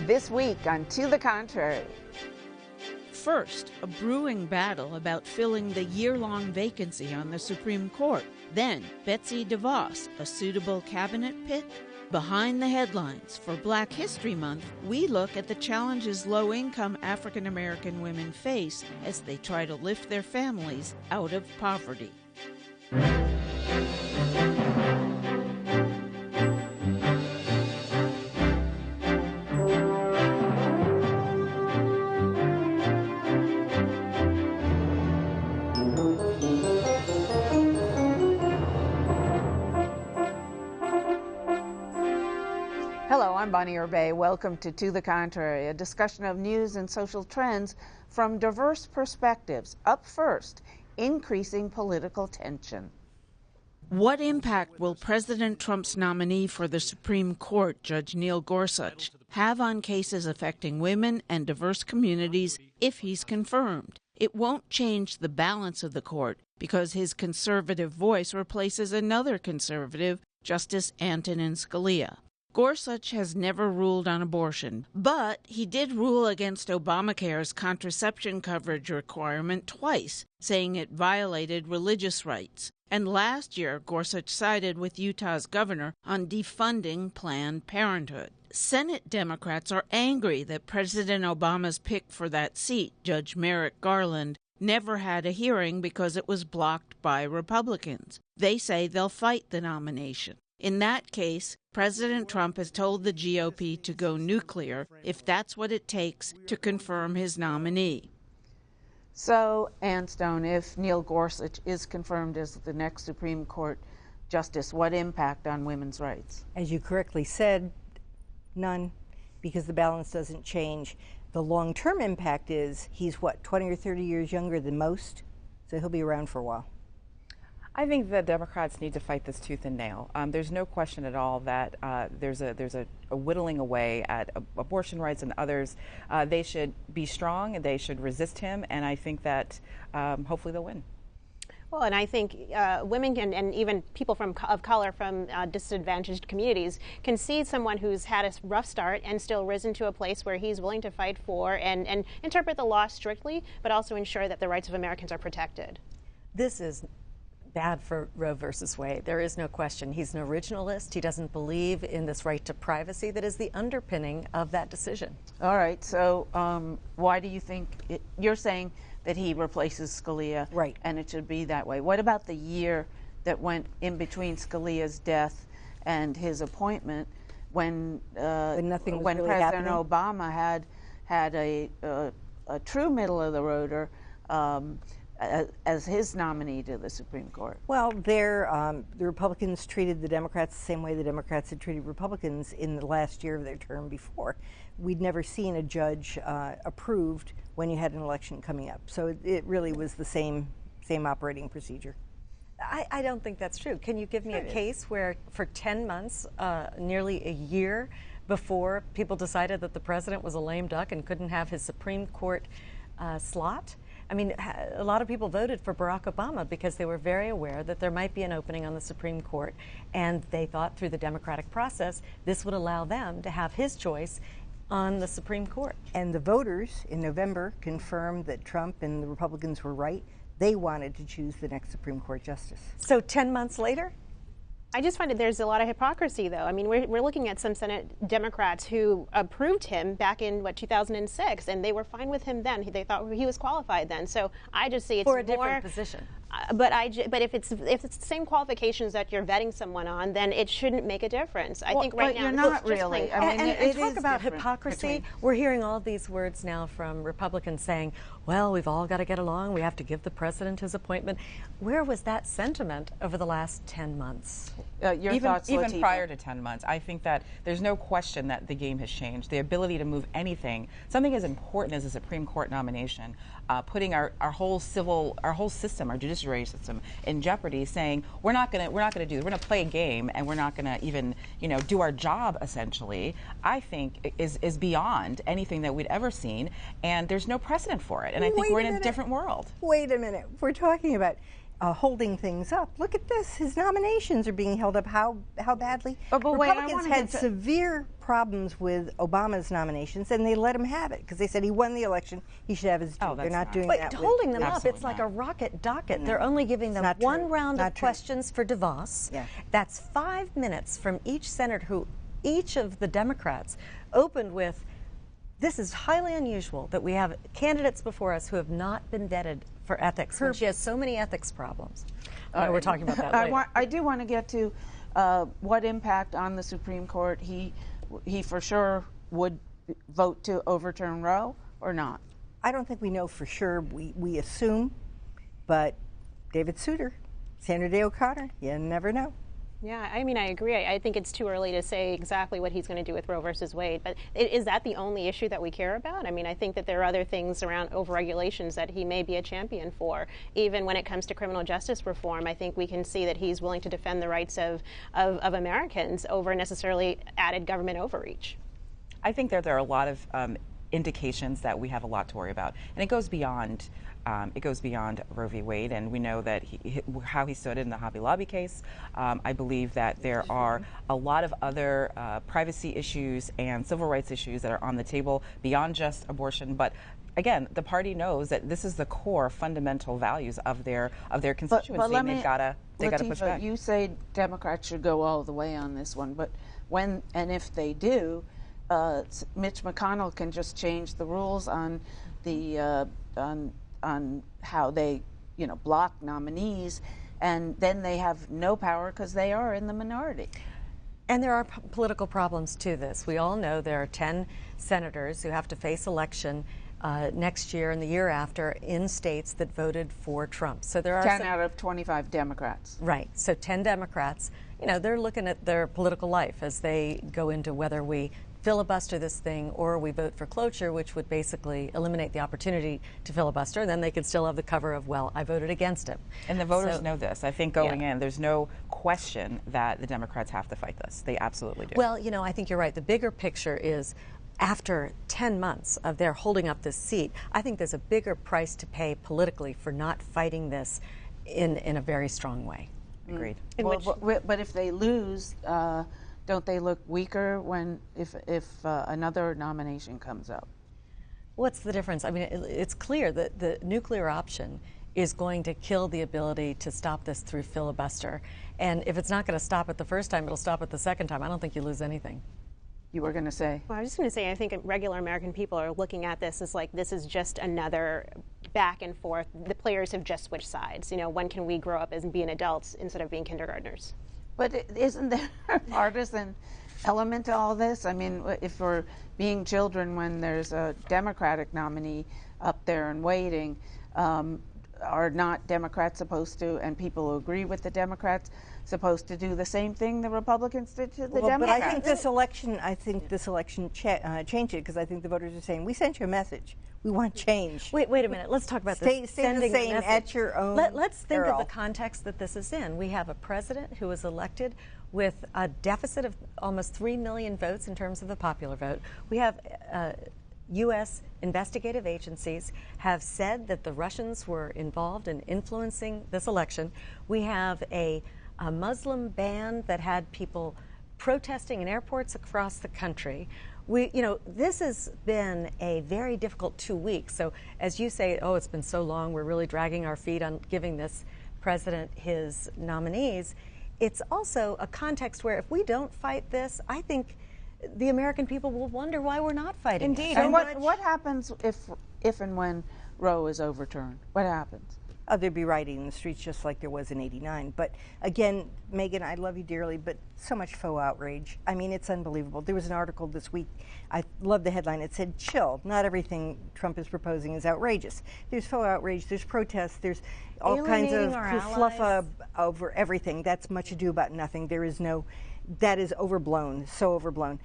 This week on To the Contrary. First, a brewing battle about filling the year-long vacancy on the Supreme Court. Then, Betsy DeVos, a suitable cabinet pick? Behind the headlines for Black History Month, we look at the challenges low-income African-American women face as they try to lift their families out of poverty. Hello, I'm Bonnie Urbay. Welcome to the Contrary, a discussion of news and social trends from diverse perspectives. Up first, increasing political tension. What impact will President Trump's nominee for the Supreme Court, Judge Neil Gorsuch, have on cases affecting women and diverse communities if he's confirmed? It won't change the balance of the court because his conservative voice replaces another conservative, Justice Antonin Scalia. Gorsuch has never ruled on abortion, but he did rule against Obamacare's contraception coverage requirement twice, saying it violated religious rights. And last year, Gorsuch sided with Utah's governor on defunding Planned Parenthood. Senate Democrats are angry that President Obama's pick for that seat, Judge Merrick Garland, never had a hearing because it was blocked by Republicans. They say they'll fight the nomination. In that case, President Trump has told the GOP to go nuclear if that's what it takes to confirm his nominee. So, Ann Stone, if Neil Gorsuch is confirmed as the next Supreme Court justice, what impact on women's rights? As you correctly said, none, because the balance doesn't change. The long-term impact is he's, 20 or 30 years younger than most, so he'll be around for a while. I think the Democrats need to fight this tooth and nail. There's no question at all that there's a whittling away at abortion rights and others. They should be strong and they should resist him, and I think that hopefully they'll win. Well, and I think women can, and even people of color from disadvantaged communities can see someone who's had a rough start and still risen to a place where he's willing to fight for and interpret the law strictly, but also ensure that the rights of Americans are protected. This is bad for Roe versus Wade. There is no question. He's an originalist. He doesn't believe in this right to privacy that is the underpinning of that decision. All right. So why do you think you're saying that he replaces Scalia? Right. And it should be that way. What about the year that went in between Scalia's death and his appointment when nothing was when really President happening? Obama had a true middle of the roader as his nominee to the Supreme Court? Well, the Republicans treated the Democrats the same way the Democrats had treated Republicans in the last year of their term before. We'd never seen a judge approved when you had an election coming up. So it really was the same operating procedure. I don't think that's true. Can you give me a case where for 10 months, nearly a year before people decided that the president was a lame duck and couldn't have his Supreme Court slot? I mean, a lot of people voted for Barack Obama because they were very aware that there might be an opening on the Supreme Court, and they thought through the democratic process this would allow them to have his choice on the Supreme Court. And the voters in November confirmed that Trump and the Republicans were right. They wanted to choose the next Supreme Court justice. So 10 months later? I just find that there's a lot of hypocrisy, though. I mean, we're looking at some Senate Democrats who approved him back in, 2006, and they were fine with him then. They thought he was qualified then. So I just see it's for a more, different position. But if it's the same qualifications that you're vetting someone on, then it shouldn't make a difference. I think right now you're not really. I mean, and talk about hypocrisy. We're hearing all these words now from Republicans saying, well, we've all got to get along. We have to give the president his appointment. Where was that sentiment over the last 10 months? Your thoughts, even Latifa? prior to 10 months, I think that there's no question that the game has changed. The ability to move anything, something as important as a Supreme Court nomination, putting our whole system, our judiciary system, in jeopardy, saying we're not going to do this. We're going to play a game, and we're not going to even do our job. Essentially, I think is beyond anything that we'd ever seen, and there's no precedent for it. And I think we're in a different world. Wait a minute. We're talking about holding things up. Look at this. His nominations are being held up. How badly? But wait, Republicans had severe problems with Obama's nominations, and they let him have it because they said he won the election. He should have his due. They're not doing that. But holding them up, Absolutely it's like not. a rocket docket. They're only giving them one round of questions for DeVos. Yeah. That's 5 minutes from each senator who each of the Democrats opened with, this is highly unusual that we have candidates before us who have not been vetted for ethics. When she has so many ethics problems. We're talking about that later. I do want to get to what impact on the Supreme Court he for sure would vote to overturn Roe or not. I don't think we know for sure. We assume, but David Souter, Sandra Day O'Connor, you never know. Yeah, I mean, I agree. I think it's too early to say exactly what he's going to do with Roe versus Wade. But is that the only issue that we care about? I mean, I think that there are other things around overregulations that he may be a champion for. Even when it comes to criminal justice reform, I think we can see that he's willing to defend the rights of Americans over necessarily added government overreach. I think that there are a lot of indications that we have a lot to worry about, and it goes beyond Roe v. Wade, and we know that how he stood in the Hobby Lobby case. I believe that there are a lot of other privacy issues and civil rights issues that are on the table beyond just abortion. But again, the party knows that this is the core fundamental values of their constituency, and they've got to push back. You say Democrats should go all the way on this one, but when and if they do, Mitch McConnell can just change the rules on the on how they, block nominees, and then they have no power because they are in the minority. And there are political problems to this. We all know there are 10 senators who have to face election next year and the year after in states that voted for Trump. So there are 10 out of 25 Democrats. Right. So 10 Democrats, they're looking at their political life as they go into whether we filibuster this thing or we vote for cloture, which would basically eliminate the opportunity to filibuster. Then they could still have the cover of, well, I voted against it. And the voters know this. I think going in, there's no question that the Democrats have to fight this. They absolutely do. Well, I think you're right. The bigger picture is after 10 months of their holding up this seat, I think there's a bigger price to pay politically for not fighting this in a very strong way. Agreed. But if they lose, don't they look weaker if another nomination comes up? What's the difference? I mean, it's clear that the nuclear option is going to kill the ability to stop this through filibuster. And if it's not going to stop it the first time, it'll stop it the second time. I don't think you lose anything. You were going to say? Well, I was just going to say, I think regular American people are looking at this as like, this is just another back and forth. The players have just switched sides. When can we grow up and being adults instead of being kindergartners? But isn't there a partisan element to all this? I mean, if we're being children when there's a Democratic nominee up there and waiting, are not Democrats supposed to, and people who agree with the Democrats, supposed to do the same thing the Republicans did to the Democrats? But I think this election changed it, because I think the voters are saying, we sent you a message. We want change. Wait a minute. Let's talk about stay this. Stay the same at your own Let's think of the context that this is in. We have a president who was elected with a deficit of almost 3 million votes in terms of the popular vote. We have U.S. investigative agencies have said that the Russians were involved in influencing this election. We have a Muslim ban that had people protesting in airports across the country. This has been a very difficult 2 weeks. So as you say, it's been so long, we're really dragging our feet on giving this president his nominees. It's also a context where if we don't fight this, I think the American people will wonder why we're not fighting. Indeed. And what happens if and when Roe is overturned? What happens? There'd be rioting in the streets just like there was in '89. But again, Megan, I love you dearly, but so much faux outrage. I mean, it's unbelievable. There was an article this week. I love the headline. It said, chill. Not everything Trump is proposing is outrageous. There's faux outrage. There's protests. There's all kinds of fluff over everything. That's much ado about nothing. That is overblown, so overblown.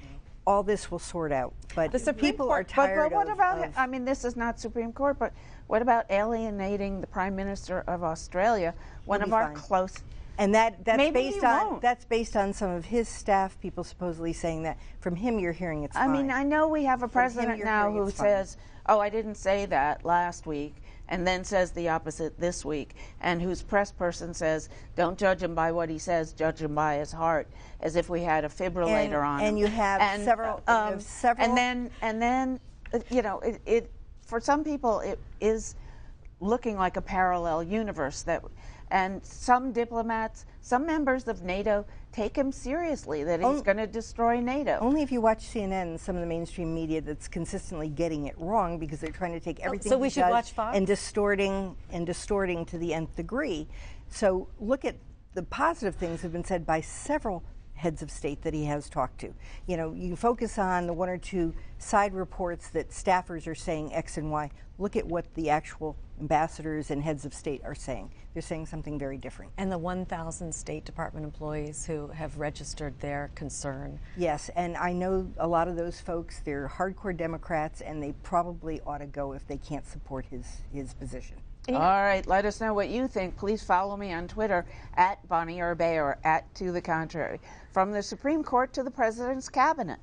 All this will sort out, but the Supreme people Court, are tired but what about, I mean, this is not Supreme Court, but what about alienating the Prime Minister of Australia, one of our close... And that's maybe that's based on some of his staff people supposedly saying that. From him, you're hearing it's fine. I mean, I know we have a president now who says, I didn't say that last week. and then says the opposite this week, and whose press person says, don't judge him by what he says, judge him by his heart, as if we had a fibrillator on him. And you have several. And then, you know, it for some people it is looking like a parallel universe that, and some diplomats, some members of NATO take him seriously that he's going to destroy NATO. Only if you watch CNN and some of the mainstream media that's consistently getting it wrong, because they're trying to take everything so we should watch Fox? and distorting to the nth degree. So look at the positive things have been said by several heads of state that he has talked to. You know, you focus on the one or two side reports that staffers are saying X and Y. Look at what the actual ambassadors and heads of state are saying. They're saying something very different. And the 1,000 State Department employees who have registered their concern. Yes, and I know a lot of those folks, they're hardcore Democrats, and they probably ought to go if they can't support his position. All right, let us know what you think. Please follow me on Twitter at Bonnie or Beyer, at To the Contrary. From the Supreme Court to the President's Cabinet.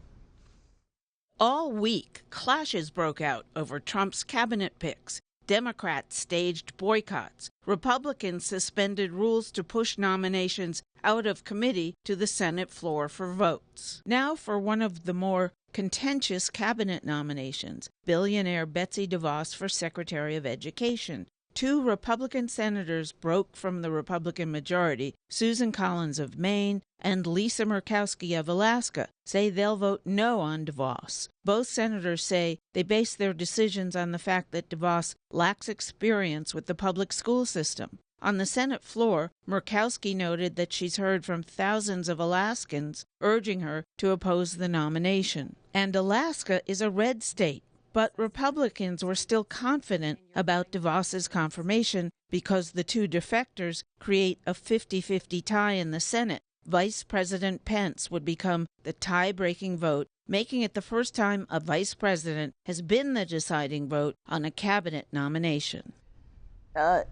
All week, clashes broke out over Trump's cabinet picks. Democrats staged boycotts. Republicans suspended rules to push nominations out of committee to the Senate floor for votes. Now for one of the more contentious cabinet nominations, billionaire Betsy DeVos for Secretary of Education. Two Republican senators broke from the Republican majority, Susan Collins of Maine and Lisa Murkowski of Alaska, say they'll vote no on DeVos. Both senators say they base their decisions on the fact that DeVos lacks experience with the public school system. On the Senate floor, Murkowski noted that she's heard from thousands of Alaskans urging her to oppose the nomination. And Alaska is a red state. But Republicans were still confident about DeVos's confirmation because the two defectors create a 50-50 tie in the Senate. Vice President Pence would become the tie-breaking vote, making it the first time a vice president has been the deciding vote on a cabinet nomination.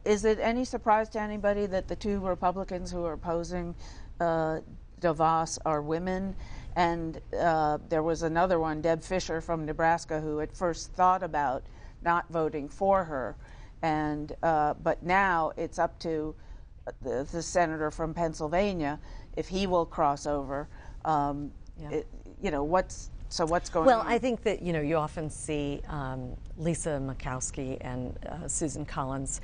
Is it any surprise to anybody that the two Republicans who are opposing DeVos are women? And there was another one, Deb Fischer from Nebraska, who at first thought about not voting for her, and but now it's up to the senator from Pennsylvania if he will cross over. You know, what's going on? Well, I think that, you know, you often see Lisa Murkowski and Susan Collins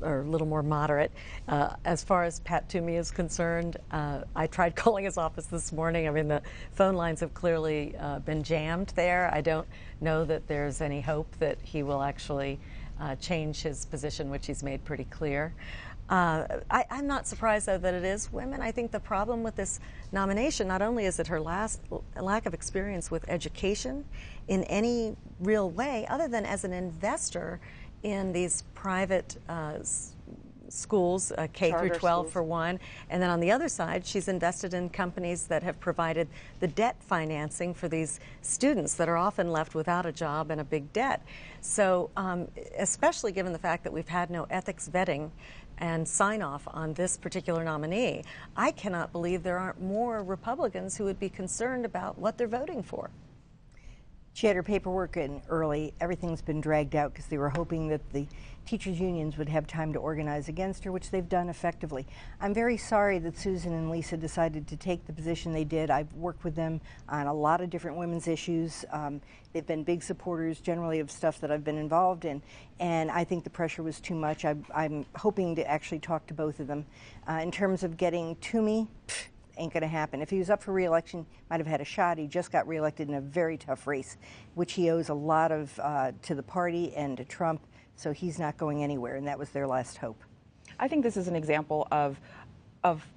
are a little more moderate. As far as Pat Toomey is concerned, I tried calling his office this morning. I mean, the phone lines have clearly been jammed there. I don't know that there's any hope that he will actually change his position, which he's made pretty clear. I'm not surprised, though, that it is women. I think the problem with this nomination, not only is it her lack of experience with education in any real way, other than as an investor in these private schools, K through 12 for one, and then on the other side, she's invested in companies that have provided the debt financing for these students that are often left without a job and a big debt. So especially given the fact that we've had no ethics vetting and sign off on this particular nominee, I cannot believe there aren't more Republicans who would be concerned about what they're voting for. She had her paperwork in early. Everything's been dragged out because they were hoping that the teachers' unions would have time to organize against her, which they've done effectively. I'm very sorry that Susan and Lisa decided to take the position they did. I've worked with them on a lot of different women's issues. They've been big supporters generally of stuff that I've been involved in, and I think the pressure was too much. I'm hoping to actually talk to both of them. In terms of getting Toomey, ain't going to happen. If he was up for re-election, might have had a shot. He just got re-elected in a very tough race, which he owes a lot of to the party and to Trump, so he's not going anywhere, and that was their last hope. I think this is an example of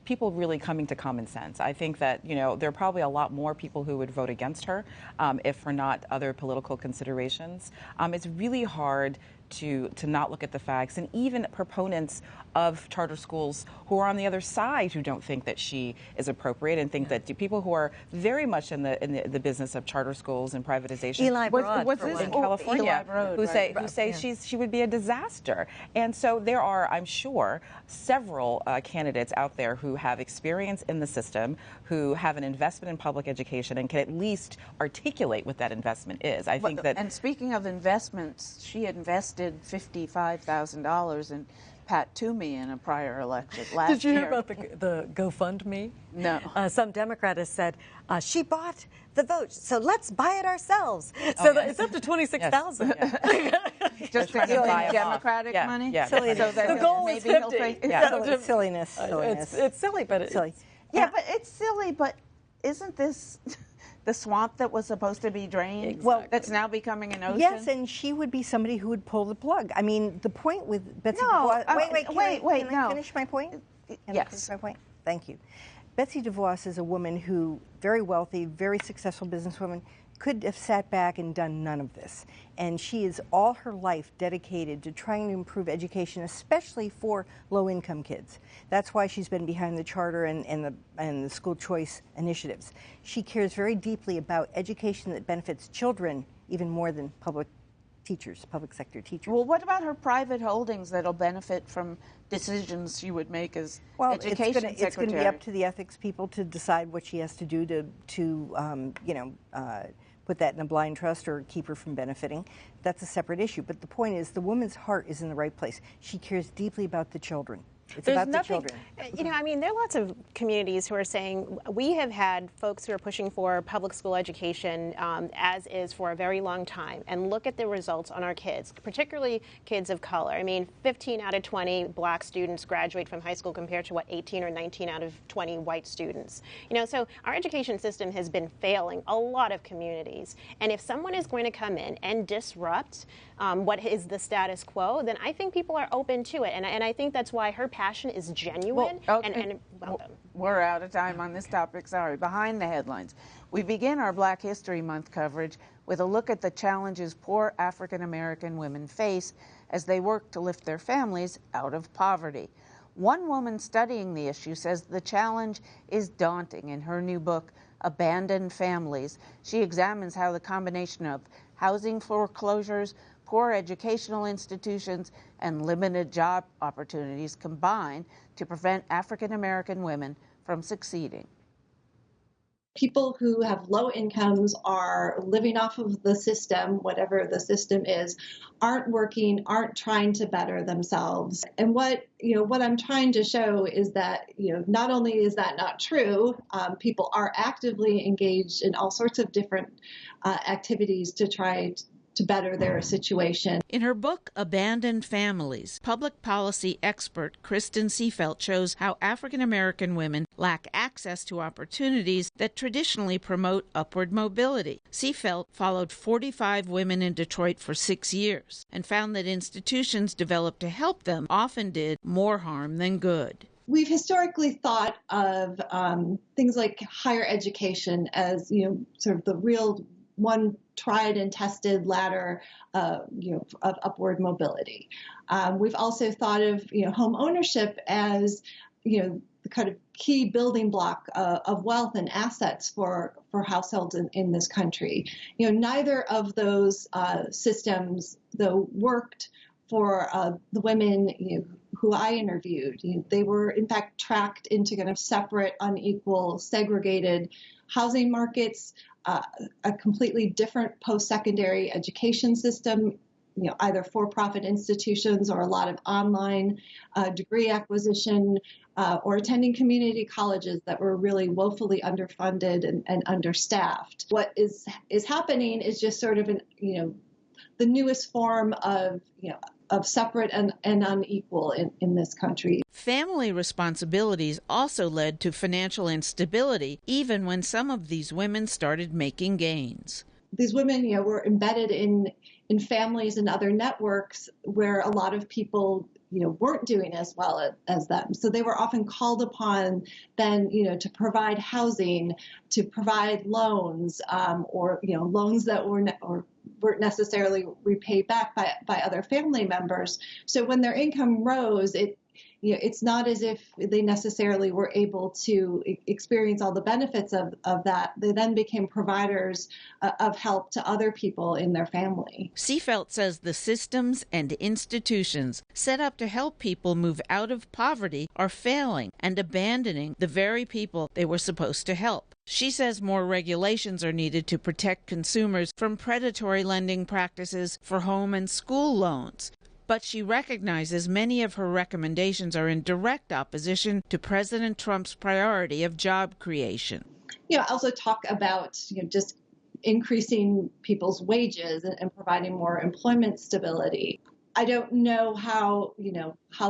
people really coming to common sense. I think that, you know, there are probably a lot more people who would vote against her if for not other political considerations. It's really hard to not look at the facts, and even proponents of charter schools who are on the other side who don't think that she is appropriate and think that people who are very much in the business of charter schools and privatization Eli Broad, in California Broad, who say she would be a disaster. And so there are, I'm sure, several candidates out there who have experience in the system, who have an investment in public education and can at least articulate what that investment is. I think that. And speaking of investments, she invested invested $55,000 in Pat Toomey in a prior election last year. Did you hear about the GoFundMe? No. Some Democrat has said, she bought the vote, so let's buy it ourselves. So it's up to $26,000. Yes. Just to buy Democratic money? Yeah. So the goal is 50. Silliness. It's silly, but it's silly. Yeah, but it's silly, but isn't this the swamp that was supposed to be drained? Exactly. Well, that's now becoming an ocean? Yes, and she would be somebody who would pull the plug. I mean, the point with Betsy No, DeVos... wait, Can I finish my point? Yes. Finish my point? Thank you. Betsy DeVos is a woman who, very wealthy, very successful businesswoman, could have sat back and done none of this. And she is all her life dedicated to trying to improve education, especially for low-income kids. That's why she's been behind the charter and the school choice initiatives. She cares very deeply about education that benefits children even more than public sector teachers. Well, what about her private holdings that'll benefit from decisions she would make as education secretary? It's going to be up to the ethics people to decide what she has to do to put that in a blind trust or keep her from benefiting. That's a separate issue. But the point is, the woman's heart is in the right place. She cares deeply about the children. It's about the children. You know, I mean, there are lots of communities who are saying, we have had folks who are pushing for public school education as is for a very long time, and look at the results on our kids, particularly kids of color. I mean, 15 out of 20 black students graduate from high school compared to, 18 or 19 out of 20 white students. You know, so our education system has been failing a lot of communities. And if someone is going to come in and disrupt what is the status quo, then I think people are open to it. And I think that's why her passion is genuine and welcome. We're out of time on this topic. Sorry. Behind the headlines. We begin our Black History Month coverage with a look at the challenges poor African American women face as they work to lift their families out of poverty. One woman studying the issue says the challenge is daunting. In her new book, Abandoned Families, she examines how the combination of housing foreclosures, poor educational institutions, and limited job opportunities combine to prevent African American women from succeeding. People who have low incomes are living off of the system, whatever the system is, aren't working, aren't trying to better themselves. And what I'm trying to show is that, not only is that not true, people are actively engaged in all sorts of different activities to try to better their situation. In her book, Abandoned Families, public policy expert Kristin Seefeldt shows how African American women lack access to opportunities that traditionally promote upward mobility. Seefeldt followed 45 women in Detroit for 6 years and found that institutions developed to help them often did more harm than good. We've historically thought of things like higher education as, sort of the real one tried and tested ladder, of upward mobility. We've also thought of, home ownership as, the kind of key building block of wealth and assets for households in this country. Neither of those systems, though, worked for the women who I interviewed. They were, in fact, tracked into kind of separate, unequal, segregated housing markets, a completely different post-secondary education system, either for-profit institutions or a lot of online degree acquisition, or attending community colleges that were really woefully underfunded and understaffed. What is happening is just sort of the newest form of separate and unequal in this country. Family responsibilities also led to financial instability, even when some of these women started making gains. These women, were embedded in families and other networks where a lot of people, weren't doing as well as them. So they were often called upon then, to provide housing, to provide loans, or loans that weren't necessarily repaid back by other family members. So when their income rose, it it's not as if they necessarily were able to experience all the benefits of that. They then became providers of help to other people in their family. Seefeldt says the systems and institutions set up to help people move out of poverty are failing and abandoning the very people they were supposed to help. She says more regulations are needed to protect consumers from predatory lending practices for home and school loans. But she recognizes many of her recommendations are in direct opposition to President Trump's priority of job creation. Also talk about, just increasing people's wages and providing more employment stability. I don't know how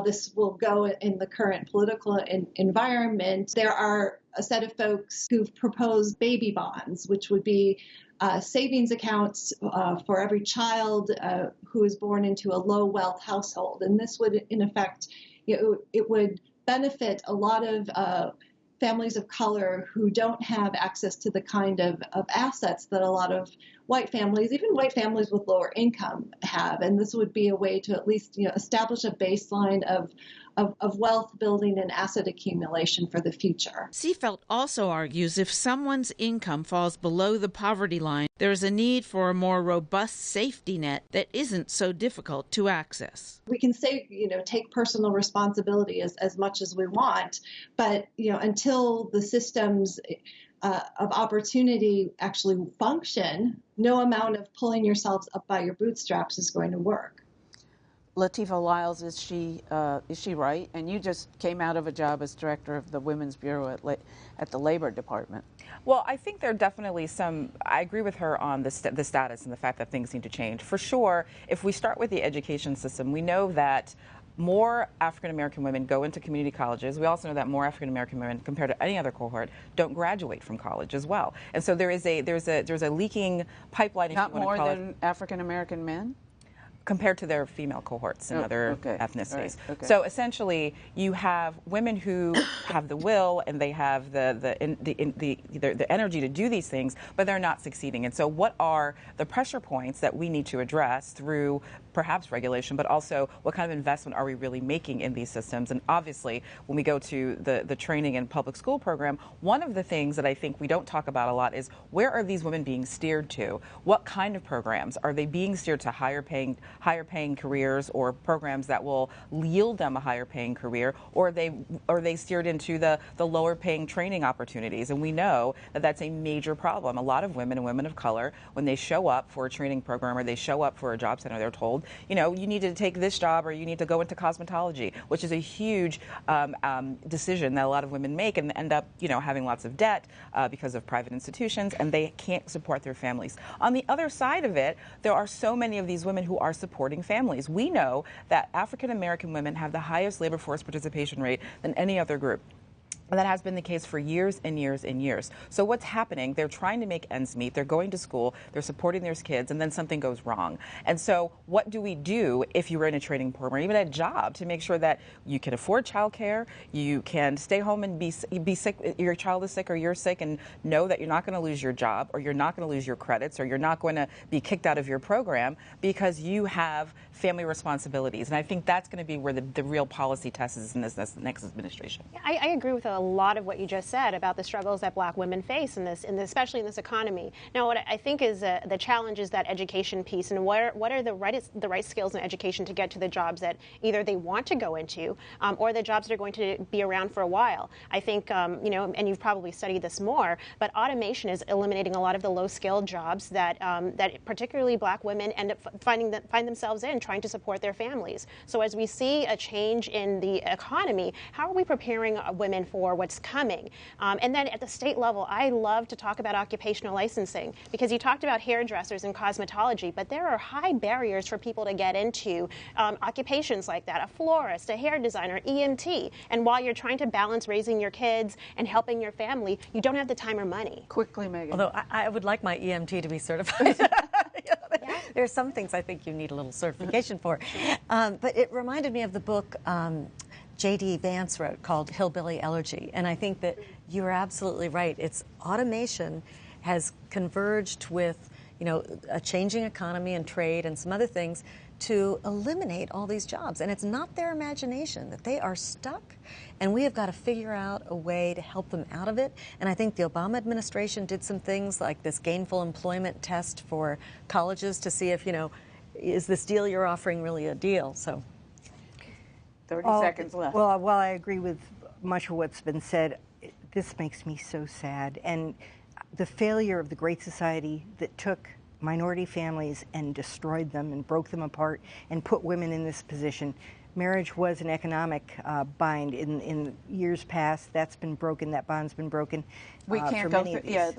this will go in the current political environment. There are a set of folks who've proposed baby bonds, which would be savings accounts for every child who is born into a low wealth household. And this would, in effect, it would benefit a lot of families of color who don't have access to the kind of assets that a lot of white families, even white families with lower income, have. And this would be a way to at least establish a baseline of wealth building and asset accumulation for the future. Seefeldt also argues if someone's income falls below the poverty line, there is a need for a more robust safety net that isn't so difficult to access. We can say, take personal responsibility as much as we want, but, until the systems of opportunity actually function, no amount of pulling yourselves up by your bootstraps is going to work. Latifa Lyles, is she right? And you just came out of a job as director of the Women's Bureau at the Labor Department. Well, I think there are definitely I agree with her on the status and the fact that things need to change. For sure, if we start with the education system, we know that more African-American women go into community colleges. We also know that more African-American women, compared to any other cohort, don't graduate from college as well. And so there's a leaking pipeline. Not more than African-American men? Compared to their female cohorts and other ethnicities. Right. Okay. So essentially, you have women who have the will and they have the energy to do these things, but they're not succeeding. And so what are the pressure points that we need to address through perhaps regulation, but also what kind of investment are we really making in these systems? And obviously, when we go to the training and public school program, one of the things that I think we don't talk about a lot is where are these women being steered to? What kind of programs? Are they being steered to higher paying careers or programs that will yield them a higher paying career, or are they steered into the lower paying training opportunities? And we know that that's a major problem. A lot of women and women of color, when they show up for a training program or they show up for a job center, they're told, you need to take this job or you need to go into cosmetology, which is a huge decision that a lot of women make and end up, having lots of debt because of private institutions, and they can't support their families. On the other side of it, there are so many of these women who are supporting families. We know that African American women have the highest labor force participation rate than any other group. And that has been the case for years and years and years. So what's happening, they're trying to make ends meet, they're going to school, they're supporting their kids, and then something goes wrong. And so what do we do if you were in a training program or even a job to make sure that you can afford childcare, you can stay home and be sick, your child is sick or you're sick, and know that you're not going to lose your job or you're not going to lose your credits or you're not going to be kicked out of your program because you have family responsibilities. And I think that's going to be where the real policy test is in this next administration. I agree with a lot of what you just said about the struggles that black women face especially in this economy. Now, what I think is the challenge is that education piece, and what are the right skills in education to get to the jobs that either they want to go into or the jobs that are going to be around for a while. I think, and you've probably studied this more, but automation is eliminating a lot of the low-skilled jobs that particularly black women end up find themselves in, trying to support their families. So as we see a change in the economy, how are we preparing women for what's coming? And then at the state level, I love to talk about occupational licensing, because you talked about hairdressers and cosmetology, but there are high barriers for people to get into occupations like that, a florist, a hair designer, EMT. And while you're trying to balance raising your kids and helping your family, you don't have the time or money. Quickly, Megan. Although I would like my EMT to be certified. There's some things I think you need a little certification for. But it reminded me of the book J.D. Vance wrote called Hillbilly Elegy. And I think that you're absolutely right. It's automation has converged with a changing economy and trade and some other things to eliminate all these jobs. And it's not their imagination, that they are stuck, and we have got to figure out a way to help them out of it. And I think the Obama administration did some things like this gainful employment test for colleges to see if, is this deal you're offering really a deal? So 30 seconds left. Well, while I agree with much of what's been said, this makes me so sad. And the failure of the Great Society that took minority families and destroyed them and broke them apart and put women in this position. Marriage was an economic bind in years past. That's been broken. That bond's been broken. We can't go through. Yeah,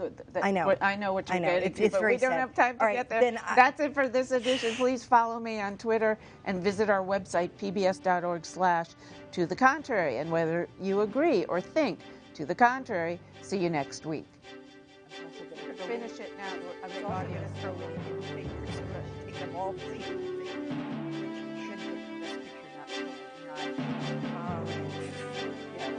I know. I know what you're getting to, it's but very we don't sad. have time to get there. That's it for this edition. Please follow me on Twitter and visit our website, pbs.org/to the contrary. And whether you agree or think to the contrary, see you next week. Finish it now. I was also going to throw in fingers, take them all.